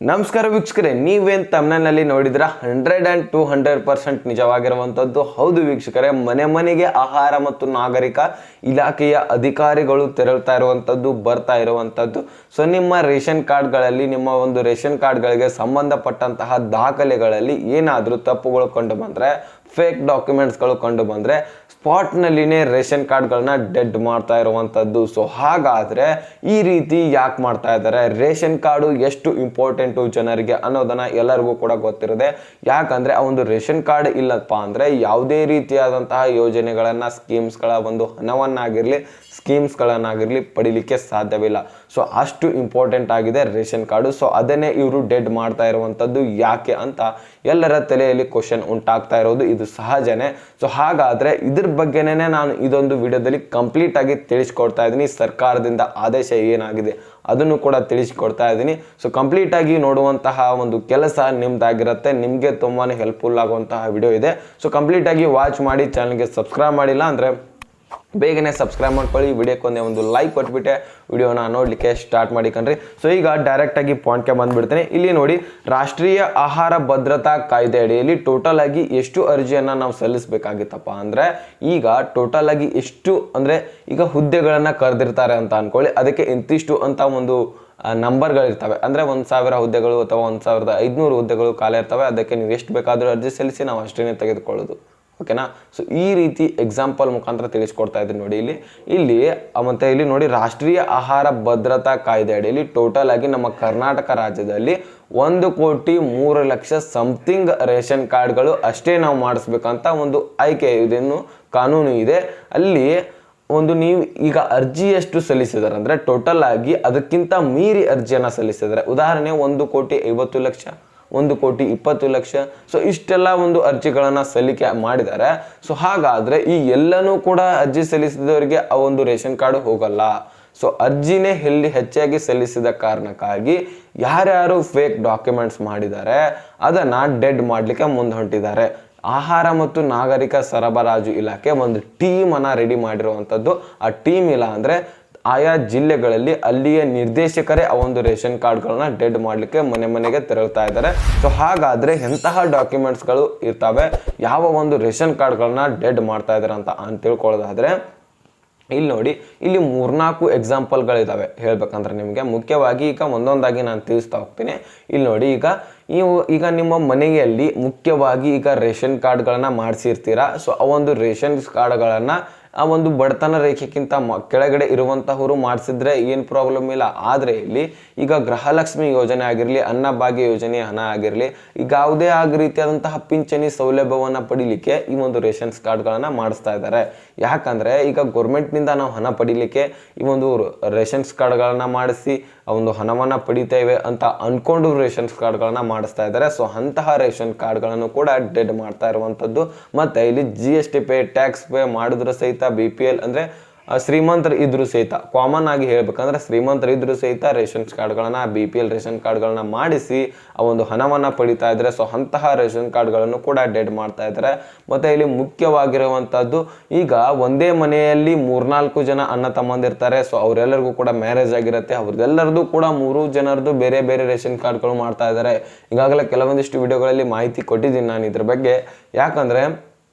ನಮಸ್ಕಾರ ವೀಕ್ಷಕರೇ, ನೀವೇನು ತಮ್ಮನಲ್ಲಿ ನೋಡಿದ್ರ 100% ನಿಜವಾಗಿರುವಂಥದ್ದು ಹೌದು ವೀಕ್ಷಕರೇ. ಮನೆ ಮನೆಗೆ ಆಹಾರ ಮತ್ತು ನಾಗರಿಕ ಇಲಾಖೆಯ ಅಧಿಕಾರಿಗಳು ತೆರಳುತ್ತಾ ಇರುವಂಥದ್ದು, ಬರ್ತಾ ಇರುವಂಥದ್ದು. ಸೊ ನಿಮ್ಮ ರೇಷನ್ ಕಾರ್ಡ್ಗಳಲ್ಲಿ, ನಿಮ್ಮ ಒಂದು ರೇಷನ್ ಕಾರ್ಡ್ಗಳಿಗೆ ಸಂಬಂಧಪಟ್ಟಂತಹ ದಾಖಲೆಗಳಲ್ಲಿ ಏನಾದರೂ ತಪ್ಪುಗಳು ಕಂಡು ಬಂದರೆ, ಫೇಕ್ ಡಾಕ್ಯುಮೆಂಟ್ಸ್ಗಳು ಕಂಡು ಬಂದರೆ ಸ್ಪಾಟ್ನಲ್ಲಿನೇ ರೇಷನ್ ಕಾರ್ಡ್ಗಳನ್ನ ಡೆಡ್ ಮಾಡ್ತಾ ಇರುವಂಥದ್ದು. ಸೊ ಹಾಗಾದರೆ ಈ ರೀತಿ ಯಾಕೆ ಮಾಡ್ತಾ ಇದ್ದಾರೆ? ರೇಷನ್ ಕಾರ್ಡು ಎಷ್ಟು ಇಂಪಾರ್ಟೆಂಟು ಜನರಿಗೆ ಅನ್ನೋದನ್ನು ಎಲ್ಲರಿಗೂ ಕೂಡ ಗೊತ್ತಿರುತ್ತೆ. ಯಾಕಂದರೆ ಆ ಒಂದು ರೇಷನ್ ಕಾರ್ಡ್ ಇಲ್ಲಪ್ಪ ಅಂದರೆ ಯಾವುದೇ ರೀತಿಯಾದಂತಹ ಯೋಜನೆಗಳನ್ನು, ಸ್ಕೀಮ್ಸ್ಗಳ ಒಂದು ಹಣವನ್ನಾಗಿರಲಿ, ಸ್ಕೀಮ್ಸ್ಗಳನ್ನಾಗಿರಲಿ ಪಡಿಲಿಕ್ಕೆ ಸಾಧ್ಯವಿಲ್ಲ. ಸೊ ಅಷ್ಟು ಇಂಪಾರ್ಟೆಂಟ್ ಆಗಿದೆ ರೇಷನ್ ಕಾರ್ಡು. ಸೊ ಅದನ್ನೇ ಇವರು ಡೆಡ್ ಮಾಡ್ತಾ ಇರುವಂಥದ್ದು ಯಾಕೆ ಅಂತ ಎಲ್ಲರ ತಲೆಯಲ್ಲಿ ಕ್ವಶನ್ ಉಂಟಾಗ್ತಾ ಇರೋದು ಇದು ಸಹಜನೇ. ಸೊ ಹಾಗಾದರೆ ಇದ್ರ ಬಗ್ಗೆನೇ ನಾನು ಇದೊಂದು ವಿಡಿಯೋದಲ್ಲಿ ಕಂಪ್ಲೀಟ್ ಆಗಿ ತಿಳಿಸ್ಕೊಡ್ತಾ ಇದ್ದೀನಿ. ಸರ್ಕಾರದಿಂದ ಆದೇಶ ಏನಾಗಿದೆ ಅದನ್ನು ಕೂಡ ತಿಳಿಸ್ಕೊಡ್ತಾ ಇದ್ದೀನಿ. ಸೊ ಕಂಪ್ಲೀಟ್ ಆಗಿ ನೋಡುವಂತಹ ಒಂದು ಕೆಲಸ ನಿಮ್ದಾಗಿರುತ್ತೆ. ನಿಮಗೆ ತುಂಬಾ ಹೆಲ್ಪ್ಫುಲ್ ಆಗುವಂತಹ ವಿಡಿಯೋ ಇದೆ. ಸೊ ಕಂಪ್ಲೀಟ್ ಆಗಿ ವಾಚ್ ಮಾಡಿ. ಚಾನಲ್ಗೆ ಸಬ್ಸ್ಕ್ರೈಬ್ ಮಾಡಿಲ್ಲ ಅಂದರೆ ಬೇಗನೆ ಸಬ್ಸ್ಕ್ರೈಬ್ ಮಾಡ್ಕೊಳ್ಳಿ. ವಿಡಿಯೋಕ್ಕೊಂದೇ ಒಂದು ಲೈಕ್ ಕೊಟ್ಬಿಟ್ಟೆ ವಿಡಿಯೋನ ನೋಡಲಿಕ್ಕೆ ಸ್ಟಾರ್ಟ್ ಮಾಡಿ ಕಣ್ರಿ. ಸೊ ಈಗ ಡೈರೆಕ್ಟಾಗಿ ಪಾಯಿಂಟ್ಗೆ ಬಂದುಬಿಡ್ತೇನೆ. ಇಲ್ಲಿ ನೋಡಿ, ರಾಷ್ಟ್ರೀಯ ಆಹಾರ ಭದ್ರತಾ ಕಾಯ್ದೆ ಅಡಿಯಲ್ಲಿ ಟೋಟಲ್ ಆಗಿ ಎಷ್ಟು ಅರ್ಜಿಯನ್ನು ನಾವು ಸಲ್ಲಿಸಬೇಕಾಗಿತ್ತಪ್ಪ ಅಂದರೆ, ಈಗ ಟೋಟಲ್ ಆಗಿ ಎಷ್ಟು ಅಂದರೆ, ಈಗ ಹುದ್ದೆಗಳನ್ನು ಕರೆದಿರ್ತಾರೆ ಅಂತ ಅಂದ್ಕೊಳ್ಳಿ, ಅದಕ್ಕೆ ಇಂತಿಷ್ಟು ಅಂತ ಒಂದು ನಂಬರ್ಗಳಿರ್ತವೆ. ಅಂದರೆ 1000 ಹುದ್ದೆಗಳು ಅಥವಾ 1500 ಹುದ್ದೆಗಳು ಖಾಲಿ ಇರ್ತವೆ. ಅದಕ್ಕೆ ನೀವು ಎಷ್ಟು ಬೇಕಾದರೂ ಅರ್ಜಿ ಸಲ್ಲಿಸಿ, ನಾವು ಅಷ್ಟೇ ತೆಗೆದುಕೊಳ್ಳೋದು. ಓಕೆನಾ? ಸೊ ಈ ರೀತಿ ಎಕ್ಸಾಂಪಲ್ ಮುಖಾಂತರ ತಿಳಿಸ್ಕೊಡ್ತಾ ಇದ್ದೀನಿ ನೋಡಿ. ಮತ್ತೆ ಇಲ್ಲಿ ನೋಡಿ, ರಾಷ್ಟ್ರೀಯ ಆಹಾರ ಭದ್ರತಾ ಕಾಯ್ದೆ ಅಡಿಯಲ್ಲಿ ಟೋಟಲ್ ಆಗಿ ನಮ್ಮ ಕರ್ನಾಟಕ ರಾಜ್ಯದಲ್ಲಿ 1,03,00,000 ಸಮಥಿಂಗ್ ರೇಷನ್ ಕಾರ್ಡ್ಗಳು ಅಷ್ಟೇ ನಾವು ಮಾಡಿಸ್ಬೇಕಂತ ಒಂದು ಆಯ್ಕೆ ಇದೇನು ಕಾನೂನು ಇದೆ. ಅಲ್ಲಿ ಒಂದು ನೀವು ಈಗ ಅರ್ಜಿ ಎಷ್ಟು ಸಲ್ಲಿಸಿದಾರೆ ಅಂದರೆ, ಟೋಟಲ್ ಆಗಿ ಅದಕ್ಕಿಂತ ಮೀರಿ ಅರ್ಜಿಯನ್ನು ಸಲ್ಲಿಸಿದ್ದಾರೆ. ಉದಾಹರಣೆ 1,50,00,000, 1,20,00,000. ಸೊ ಇಷ್ಟೆಲ್ಲ ಒಂದು ಅರ್ಜಿಗಳನ್ನು ಸಲ್ಲಿಕೆ ಮಾಡಿದ್ದಾರೆ. ಸೊ ಹಾಗಾದರೆ ಈ ಎಲ್ಲನೂ ಕೂಡ ಅರ್ಜಿ ಸಲ್ಲಿಸಿದವರಿಗೆ ಆ ಒಂದು ರೇಷನ್ ಕಾರ್ಡ್ ಹೋಗಲ್ಲ. ಸೊ ಅರ್ಜಿನೇ ಹೆಚ್ಚಾಗಿ ಸಲ್ಲಿಸಿದ ಕಾರಣಕ್ಕಾಗಿ ಯಾರ್ಯಾರು ಫೇಕ್ ಡಾಕ್ಯುಮೆಂಟ್ಸ್ ಮಾಡಿದ್ದಾರೆ ಅದನ್ನು ಡೆಡ್ ಮಾಡಲಿಕ್ಕೆ ಮುಂದೆ ಹೊಂಟಿದ್ದಾರೆ. ಆಹಾರ ಮತ್ತು ನಾಗರಿಕ ಸರಬರಾಜು ಇಲಾಖೆ ಒಂದು ಟೀಮನ್ನು ರೆಡಿ ಮಾಡಿರುವಂಥದ್ದು. ಆ ಟೀಮ್ ಇಲ್ಲ ಅಂದರೆ ಆಯಾ ಜಿಲ್ಲೆಗಳಲ್ಲಿ ಅಲ್ಲಿಯ ನಿರ್ದೇಶಕರೇ ಆ ಒಂದು ರೇಷನ್ ಕಾರ್ಡ್ಗಳನ್ನ ಡೆಡ್ ಮಾಡಲಿಕ್ಕೆ ಮನೆ ಮನೆಗೆ ತೆರಳುತ್ತಾ ಇದ್ದಾರೆ. ಸೊ ಹಾಗಾದರೆ ಎಂತಹ ಡಾಕ್ಯುಮೆಂಟ್ಸ್ಗಳು ಇರ್ತವೆ, ಯಾವ ಒಂದು ರೇಷನ್ ಕಾರ್ಡ್ಗಳನ್ನ ಡೆಡ್ ಮಾಡ್ತಾ ಇದ್ದಾರೆ ಅಂತ ತಿಳ್ಕೊಳ್ಳೋದಾದರೆ, ಇಲ್ಲಿ ನೋಡಿ, ಇಲ್ಲಿ 3-4 ಎಕ್ಸಾಂಪಲ್ಗಳಿದ್ದಾವೆ ಹೇಳ್ಬೇಕಂದ್ರೆ ನಿಮಗೆ. ಮುಖ್ಯವಾಗಿ ಈಗ ಒಂದೊಂದಾಗಿ ನಾನು ತಿಳಿಸ್ತಾ ಹೋಗ್ತೀನಿ. ಇಲ್ಲಿ ನೋಡಿ, ಈಗ ನಿಮ್ಮ ಮನೆಯಲ್ಲಿ ಮುಖ್ಯವಾಗಿ ಈಗ ರೇಷನ್ ಕಾರ್ಡ್ಗಳನ್ನು ಮಾಡಿಸಿರ್ತೀರಾ. ಸೊ ಆ ಒಂದು ರೇಷನ್ ಕಾರ್ಡ್ಗಳನ್ನು ಆ ಒಂದು ಬಡತನ ರೇಖೆಗಿಂತ ಕೆಳಗಡೆ ಇರುವಂತಹವರು ಮಾಡಿಸಿದ್ರೆ ಏನು ಪ್ರಾಬ್ಲಮ್ ಇಲ್ಲ. ಆದರೆ ಇಲ್ಲಿ ಈಗ ಗೃಹಲಕ್ಷ್ಮಿ ಯೋಜನೆ ಆಗಿರಲಿ, ಅನ್ನಭಾಗ್ಯ ಯೋಜನೆ ಹಣ ಆಗಿರಲಿ, ಈಗ ಯಾವುದೇ ರೀತಿಯಾದಂತಹ ಪಿಂಚಣಿ ಸೌಲಭ್ಯವನ್ನು ಪಡಿಲಿಕ್ಕೆ ಈ ಒಂದು ರೇಷನ್ಸ್ ಕಾರ್ಡ್ಗಳನ್ನು ಮಾಡಿಸ್ತಾ ಇದ್ದಾರೆ. ಯಾಕಂದರೆ ಈಗ ಗೌರ್ಮೆಂಟ್ನಿಂದ ನಾವು ಹಣ ಪಡಿಲಿಕ್ಕೆ ಈ ಒಂದು ರೇಷನ್ಸ್ ಕಾರ್ಡ್ಗಳನ್ನು ಮಾಡಿಸಿ ಆ ಒಂದು ಹಣವನ್ನು ಪಡಿತೇವೆ ಅಂತ ಅಂದ್ಕೊಂಡು ರೇಷನ್ಸ್ ಕಾರ್ಡ್ಗಳನ್ನು ಮಾಡಿಸ್ತಾ ಇದ್ದಾರೆ. ಸೊ ಅಂತಹ ರೇಷನ್ ಕಾರ್ಡ್ಗಳನ್ನು ಕೂಡ ಡೆಡ್ ಮಾಡ್ತಾ ಇರುವಂಥದ್ದು. ಮತ್ತು ಇಲ್ಲಿ GST ಪೇ, ಟ್ಯಾಕ್ಸ್ ಪೇ ಮಾಡಿದ್ರು ಸಹಿತ, BPL ಅಂದರೆ ಶ್ರೀಮಂತರು ಇದ್ರೂ ಸಹಿತ, ಕಾಮನ್ ಆಗಿ ಹೇಳ್ಬೇಕಂದ್ರೆ ಶ್ರೀಮಂತರು ಇದ್ರೂ ಸಹಿತ ರೇಷನ್ಸ್ ಕಾರ್ಡ್ಗಳನ್ನು, BPL ರೇಷನ್ ಕಾರ್ಡ್ಗಳನ್ನ ಮಾಡಿಸಿ ಆ ಒಂದು ಹಣವನ್ನು ಪಡಿತಾ ಇದ್ದಾರೆ. ಸೊ ಅಂತಹ ರೇಷನ್ ಕಾರ್ಡ್ಗಳನ್ನು ಕೂಡ ಡೆಡ್ ಮಾಡ್ತಾ ಇದ್ದಾರೆ. ಮತ್ತು ಇಲ್ಲಿ ಮುಖ್ಯವಾಗಿರುವಂಥದ್ದು, ಈಗ ಒಂದೇ ಮನೆಯಲ್ಲಿ 3-4 ಜನ ಅಣ್ಣ ತಮ್ಮಂದಿರ್ತಾರೆ. ಸೊ ಅವರೆಲ್ಲರಿಗೂ ಕೂಡ ಮ್ಯಾರೇಜ್ ಆಗಿರುತ್ತೆ. ಅವ್ರದ್ದೆಲ್ಲರದು ಕೂಡ 3 ಜನರದ್ದು ಬೇರೆ ಬೇರೆ ರೇಷನ್ ಕಾರ್ಡ್ಗಳು ಮಾಡ್ತಾ ಇದ್ದಾರೆ. ಈಗಾಗಲೇ ಕೆಲವೊಂದಿಷ್ಟು ವಿಡಿಯೋಗಳಲ್ಲಿ ಮಾಹಿತಿ ಕೊಟ್ಟಿದ್ದೀನಿ ನಾನು ಇದ್ರ ಬಗ್ಗೆ. ಯಾಕಂದರೆ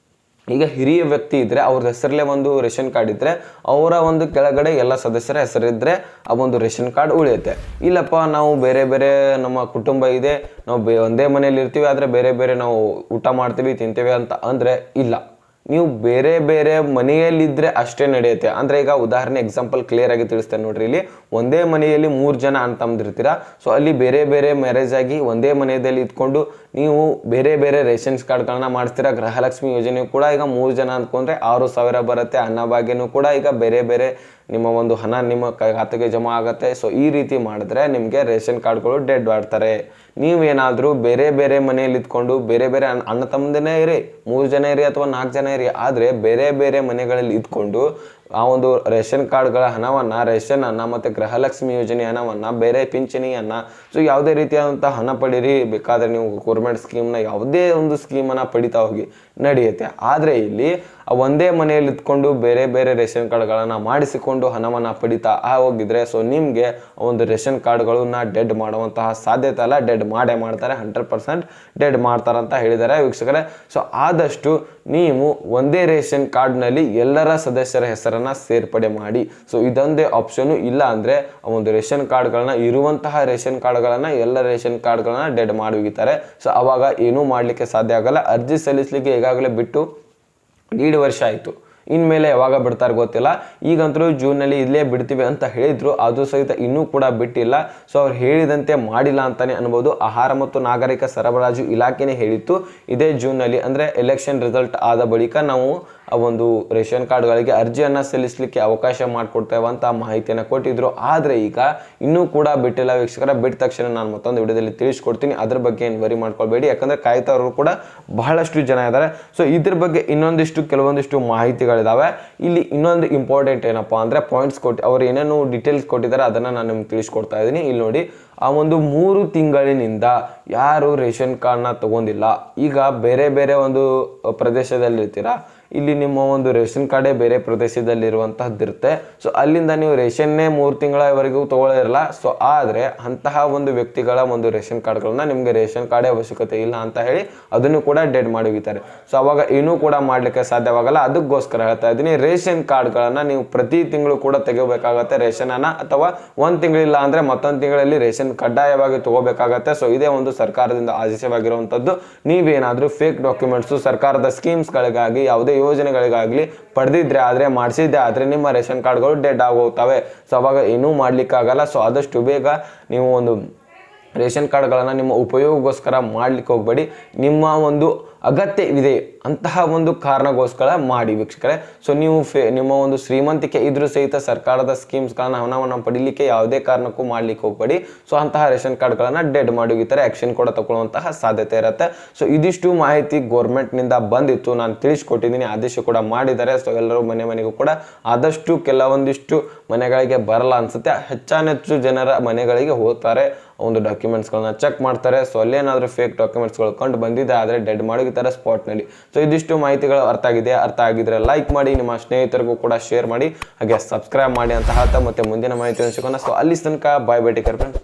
ಈಗ ಹಿರಿಯ ವ್ಯಕ್ತಿ ಇದ್ದರೆ ಅವ್ರ ಹೆಸರಲ್ಲೇ ಒಂದು ರೇಷನ್ ಕಾರ್ಡ್ ಇದ್ದರೆ, ಅವರ ಒಂದು ಕೆಳಗಡೆ ಎಲ್ಲ ಸದಸ್ಯರ ಹೆಸರಿದ್ದರೆ ಆ ಒಂದು ರೇಷನ್ ಕಾರ್ಡ್ ಉಳಿಯುತ್ತೆ. ಇಲ್ಲಪ್ಪ ನಾವು ಬೇರೆ ಬೇರೆ ನಮ್ಮ ಕುಟುಂಬ ಇದೆ, ನಾವು ಒಂದೇ ಮನೇಲಿ ಇರ್ತೀವಿ, ಆದರೆ ಬೇರೆ ಬೇರೆ ನಾವು ಊಟ ಮಾಡ್ತೀವಿ, ತಿಂತೀವಿ ಅಂತ ಅಂದರೆ ಇಲ್ಲ. ನೀವು ಬೇರೆ ಬೇರೆ ಮನೆಯಲ್ಲಿದ್ದರೆ ಅಷ್ಟೇ ನಡೆಯುತ್ತೆ. ಅಂದರೆ ಈಗ ಉದಾಹರಣೆ ಎಕ್ಸಾಂಪಲ್ ಕ್ಲಿಯರ್ ಆಗಿ ತಿಳಿಸ್ತೇನೆ ನೋಡ್ರಿ. ಇಲ್ಲಿ ಒಂದೇ ಮನೆಯಲ್ಲಿ 3 ಜನ ಅಣ್ಣ ತಮ್ಮದಿರ್ತೀರಾ. ಸೊ ಅಲ್ಲಿ ಬೇರೆ ಬೇರೆ ಮ್ಯಾರೇಜ್ ಆಗಿ ಒಂದೇ ಮನೆಯಲ್ಲಿ ಇದ್ಕೊಂಡು ನೀವು ಬೇರೆ ಬೇರೆ ರೇಷನ್ಸ್ ಕಾರ್ಡ್ಗಳನ್ನ ಮಾಡಿಸ್ತೀರಾ. ಗೃಹಲಕ್ಷ್ಮಿ ಯೋಜನೆ ಕೂಡ ಈಗ 3 ಜನ ಅಂದ್ಕೊಂಡ್ರೆ 6,000 ಬರುತ್ತೆ. ಅನ್ನಭಾಗ್ಯನೂ ಕೂಡ ಈಗ ಬೇರೆ ಬೇರೆ ನಿಮ್ಮ ಒಂದು ಹಣ ನಿಮ್ಮ ಖಾತೆಗೆ ಜಮಾ ಆಗುತ್ತೆ. ಸೊ ಈ ರೀತಿ ಮಾಡಿದ್ರೆ ನಿಮಗೆ ರೇಷನ್ ಕಾರ್ಡ್ಗಳು ಡೆಡ್ ಮಾಡ್ತಾರೆ. ನೀವೇನಾದರೂ ಬೇರೆ ಬೇರೆ ಮನೆಯಲ್ಲಿ ಇದ್ಕೊಂಡು ಬೇರೆ ಬೇರೆ ಅಣ್ಣ ತಮ್ಮದೇ ಇರಿ, 3 ಜನ ಇರಿ ಅಥವಾ 4 ಜನ ಇರಿ, ಆದರೆ ಬೇರೆ ಬೇರೆ ಮನೆಗಳಲ್ಲಿ ಇದ್ಕೊಂಡು ಆ ಒಂದು ರೇಷನ್ ಕಾರ್ಡ್ಗಳ ಹಣವನ್ನು, ರೇಷನ್ ಅನ್ನ ಮತ್ತು ಗೃಹಲಕ್ಷ್ಮಿ ಯೋಜನೆ ಹಣವನ್ನು, ಬೇರೆ ಪಿಂಚಣಿಯನ್ನು, ಸೊ ಯಾವುದೇ ರೀತಿಯಾದಂಥ ಹಣ ಪಡೀರಿ, ಬೇಕಾದರೆ ನೀವು ಗೌರ್ಮೆಂಟ್ ಸ್ಕೀಮ್ನ ಯಾವುದೇ ಒಂದು ಸ್ಕೀಮನ್ನು ಪಡಿತಾ ಹೋಗಿ ನಡೆಯುತ್ತೆ. ಆದರೆ ಇಲ್ಲಿ ಒಂದೇ ಮನೆಯಲ್ಲಿ ಇದ್ಕೊಂಡು ಬೇರೆ ಬೇರೆ ರೇಷನ್ ಕಾರ್ಡ್ಗಳನ್ನು ಮಾಡಿಸಿಕೊಂಡು ಹಣವನ್ನು ಪಡಿತಾ ಹೋಗಿದ್ರೆ ಸೊ ನಿಮಗೆ ಒಂದು ರೇಷನ್ ಕಾರ್ಡ್ಗಳನ್ನ ಡೆಡ್ ಮಾಡುವಂತಹ ಸಾಧ್ಯತೆ ಅಲ್ಲ, ಡೆಡ್ ಮಾಡೇ ಮಾಡ್ತಾರೆ, 100% ಡೆಡ್ ಮಾಡ್ತಾರೆ ಅಂತ ಹೇಳಿದ್ದಾರೆ ವೀಕ್ಷಕರೇ. ಸೊ ಆದಷ್ಟು ನೀವು ಒಂದೇ ರೇಷನ್ ಕಾರ್ಡ್ನಲ್ಲಿ ಎಲ್ಲರ ಸದಸ್ಯರ ಹೆಸರನ್ನು ಸೇರ್ಪಡೆ ಮಾಡಿ. ಸೊ ಇದೊಂದೇ ಆಪ್ಷನು. ಇಲ್ಲ ಅಂದರೆ ಒಂದು ರೇಷನ್ ಕಾರ್ಡ್ಗಳನ್ನ, ಇರುವಂತಹ ರೇಷನ್ ಕಾರ್ಡ್ಗಳನ್ನು, ಎಲ್ಲ ರೇಷನ್ ಕಾರ್ಡ್ಗಳನ್ನ ಡೆಡ್ ಮಾಡಿ ಹೋಗಿದ್ದಾರೆ. ಸೊ ಅವಾಗ ಏನೂ ಮಾಡಲಿಕ್ಕೆ ಸಾಧ್ಯ ಆಗಲ್ಲ. ಅರ್ಜಿ ಸಲ್ಲಿಸಲಿಕ್ಕೆ ಈಗಾಗಲೇ ಬಿಟ್ಟು 1.5 ವರ್ಷ ಆಯಿತು. ಇನ್ಮೇಲೆ ಯಾವಾಗ ಬಿಡ್ತಾರೆ ಗೊತ್ತಿಲ್ಲ. ಈಗಂತರೂ ಜೂನ್ನಲ್ಲಿ ಇಲ್ಲೇ ಬಿಡ್ತೀವಿ ಅಂತ ಹೇಳಿದ್ರು, ಅದು ಸಹಿತ ಇನ್ನೂ ಕೂಡ ಬಿಟ್ಟಿಲ್ಲ. ಸೊ ಅವ್ರು ಹೇಳಿದಂತೆ ಮಾಡಿಲ್ಲ ಅಂತಾನೆ ಅನ್ಬೋದು. ಆಹಾರ ಮತ್ತು ನಾಗರಿಕ ಸರಬರಾಜು ಇಲಾಖೆನೇ ಹೇಳಿತ್ತು ಇದೇ ಜೂನ್ನಲ್ಲಿ, ಅಂದರೆ ಎಲೆಕ್ಷನ್ ರಿಸಲ್ಟ್ ಆದ ಬಳಿಕ ನಾವು ಆ ಒಂದು ರೇಷನ್ ಕಾರ್ಡ್ಗಳಿಗೆ ಅರ್ಜಿಯನ್ನು ಸಲ್ಲಿಸಲಿಕ್ಕೆ ಅವಕಾಶ ಮಾಡಿಕೊಡ್ತೇವೆ ಅಂತ ಮಾಹಿತಿಯನ್ನು ಕೊಟ್ಟಿದ್ರು. ಆದರೆ ಈಗ ಇನ್ನೂ ಕೂಡ ಬಿಟ್ಟಿಲ್ಲ ವೀಕ್ಷಕರ. ಬಿಟ್ಟ ತಕ್ಷಣ ನಾನು ಮತ್ತೊಂದು ವಿಡಿಯೋದಲ್ಲಿ ತಿಳಿಸ್ಕೊಡ್ತೀನಿ, ಅದ್ರ ಬಗ್ಗೆ ಏನು ವರಿ ಮಾಡ್ಕೊಳ್ಬೇಡಿ, ಯಾಕಂದರೆ ಕಾಯ್ತವರು ಕೂಡ ಬಹಳಷ್ಟು ಜನ ಇದ್ದಾರೆ. ಸೊ ಇದ್ರ ಬಗ್ಗೆ ಕೆಲವೊಂದಿಷ್ಟು ಮಾಹಿತಿಗಳಿದಾವೆ. ಇಲ್ಲಿ ಇನ್ನೊಂದು ಇಂಪಾರ್ಟೆಂಟ್ ಏನಪ್ಪ ಅಂದರೆ ಪಾಯಿಂಟ್ಸ್ ಅವ್ರು ಏನೇನು ಡೀಟೇಲ್ಸ್ ಕೊಟ್ಟಿದ್ದಾರೆ ಅದನ್ನು ನಾನು ನಿಮ್ಗೆ ತಿಳಿಸ್ಕೊಡ್ತಾ ಇದ್ದೀನಿ. ಇಲ್ಲಿ ನೋಡಿ, ಆ ಒಂದು 3 ತಿಂಗಳಿನಿಂದ ಯಾರು ರೇಷನ್ ಕಾರ್ಡ್ನ ತಗೊಂಡಿಲ್ಲ, ಈಗ ಬೇರೆ ಬೇರೆ ಒಂದು ಪ್ರದೇಶದಲ್ಲಿರ್ತೀರಾ, ಇಲ್ಲಿ ನಿಮ್ಮ ಒಂದು ರೇಷನ್ ಕಾರ್ಡೇ ಬೇರೆ ಪ್ರದೇಶದಲ್ಲಿರುವಂತಹದ್ದಿರುತ್ತೆ. ಸೊ ಅಲ್ಲಿಂದ ನೀವು ರೇಷನ್ನೇ 3 ತಿಂಗಳವರೆಗೂ ತಗೊಳ್ಳಿರಲ್ಲ. ಸೊ ಆದರೆ ಅಂತಹ ಒಂದು ವ್ಯಕ್ತಿಗಳ ಒಂದು ರೇಷನ್ ಕಾರ್ಡ್ಗಳನ್ನ ನಿಮಗೆ ರೇಷನ್ ಕಾರ್ಡೇ ಅವಶ್ಯಕತೆ ಇಲ್ಲ ಅಂತ ಹೇಳಿ ಅದನ್ನು ಕೂಡ ಡೆಡ್ ಮಾಡಿ ಹೋಗಿದ್ದಾರೆ. ಸೊ ಅವಾಗ ಏನೂ ಕೂಡ ಮಾಡಲಿಕ್ಕೆ ಸಾಧ್ಯವಾಗಲ್ಲ. ಅದಕ್ಕೋಸ್ಕರ ಹೇಳ್ತಾ ಇದ್ದೀನಿ, ರೇಷನ್ ಕಾರ್ಡ್ಗಳನ್ನು ನೀವು ಪ್ರತಿ ತಿಂಗಳು ಕೂಡ ತೆಗೋಬೇಕಾಗತ್ತೆ ರೇಷನನ್ನು, ಅಥವಾ 1 ತಿಂಗಳಿಲ್ಲ ಅಂದರೆ ಮತ್ತೊಂದು ತಿಂಗಳಲ್ಲಿ ರೇಷನ್ ಕಡ್ಡಾಯವಾಗಿ ತಗೋಬೇಕಾಗತ್ತೆ. ಸೊ ಇದೇ ಒಂದು ಸರ್ಕಾರದಿಂದ ಆದೇಶವಾಗಿರುವಂಥದ್ದು. ನೀವೇನಾದರೂ ಫೇಕ್ ಡಾಕ್ಯುಮೆಂಟ್ಸು ಸರ್ಕಾರದ ಸ್ಕೀಮ್ಸ್ಗಳಿಗಾಗಿ, ಯಾವುದೇ ಯೋಜನೆಗಳಿಗಾಗಲಿ ಪಡೆದಿದ್ರೆ ಆದರೆ, ಮಾಡಿಸಿದ್ದೆ ಆದರೆ ನಿಮ್ಮ ರೇಷನ್ ಕಾರ್ಡ್ಗಳು ಡೆಡ್ ಆಗೋಗ್ತವೆ. ಸೊ ಅವಾಗ ಏನೂ ಮಾಡಲಿಕ್ಕಾಗಲ್ಲ. ಸೊ ಆದಷ್ಟು ಬೇಗ ನೀವು ಒಂದು ರೇಷನ್ ಕಾರ್ಡ್ಗಳನ್ನು ನಿಮ್ಮ ಉಪಯೋಗಕ್ಕೋಸ್ಕರ ಮಾಡಲಿಕ್ಕೆ ಹೋಗಬೇಡಿ. ನಿಮ್ಮ ಒಂದು ಅಗತ್ಯವಿದೆ ಅಂತಹ ಒಂದು ಕಾರಣಕ್ಕೋಸ್ಕರ ಮಾಡಿ ವೀಕ್ಷಕರೇ. ಸೊ ನೀವು ನಿಮ್ಮ ಒಂದು ಶ್ರೀಮಂತಿಕೆ ಇದ್ರೂ ಸಹಿತ ಸರ್ಕಾರದ ಸ್ಕೀಮ್ಸ್ಗಳನ್ನ ಹಣವನ್ನು ಪಡೀಲಿಕ್ಕೆ ಯಾವುದೇ ಕಾರಣಕ್ಕೂ ಮಾಡ್ಲಿಕ್ಕೆ ಹೋಗಬೇಡಿ. ಸೊ ಅಂತಹ ರೇಷನ್ ಕಾರ್ಡ್ಗಳನ್ನು ಡೆಡ್ ಮಾಡಿ ಹೋಗಿದ್ದಾರೆ, ಆ್ಯಕ್ಷನ್ ಕೂಡ ತಗೊಳ್ಳುವಂತಹ ಸಾಧ್ಯತೆ ಇರುತ್ತೆ. ಸೊ ಇದಿಷ್ಟು ಮಾಹಿತಿ ಗೌರ್ಮೆಂಟ್ನಿಂದ ಬಂದಿತ್ತು, ನಾನು ತಿಳಿಸ್ಕೊಟ್ಟಿದ್ದೀನಿ, ಆದೇಶ ಕೂಡ ಮಾಡಿದ್ದಾರೆ. ಸೊ ಎಲ್ಲರೂ ಮನೆಗೂ ಕೂಡ ಆದಷ್ಟು ಕೆಲವೊಂದಿಷ್ಟು ಮನೆಗಳಿಗೆ ಬರಲ್ಲ ಅನ್ಸುತ್ತೆ, ಹೆಚ್ಚಾನೆಚ್ಚು ಜನರ ಮನೆಗಳಿಗೆ ಹೋಗ್ತಾರೆ, ಒಂದು ಡಾಕ್ಯುಮೆಂಟ್ಸ್ಗಳನ್ನ ಚೆಕ್ ಮಾಡ್ತಾರೆ. ಸೊ ಅಲ್ಲೇನಾದರೂ ಫೇಕ್ ಡಾಕ್ಯುಮೆಂಟ್ಸ್ಗಳು ಕಂಡು ಬಂದಿದೆ ಆದರೆ ಡೆಡ್ ಮಾಡಿರ್ತಾರೆ ಸ್ಪಾಟ್ನಲ್ಲಿ. ಸೊ ಇದಿಷ್ಟು ಮಾಹಿತಿಗಳು ಅರ್ಥ ಆಗಿದ್ರೆ ಲೈಕ್ ಮಾಡಿ, ನಿಮ್ಮ ಸ್ನೇಹಿತರಿಗೂ ಕೂಡ ಶೇರ್ ಮಾಡಿ, ಹಾಗೆ ಸಬ್ಸ್ಕ್ರೈಬ್ ಮಾಡಿ ಅಂತ ಹೇಳ್ತಾ ಮತ್ತೆ ಮುಂದಿನ ಮಾಹಿತಿ ಸಿಗೋಣ. ಸೊ ಅಲ್ಲಿ ತನಕ ಬಾಯ್, ಟೇಕ್ ಕೇರ್ ಫ್ರೆಂಡ್ಸ್.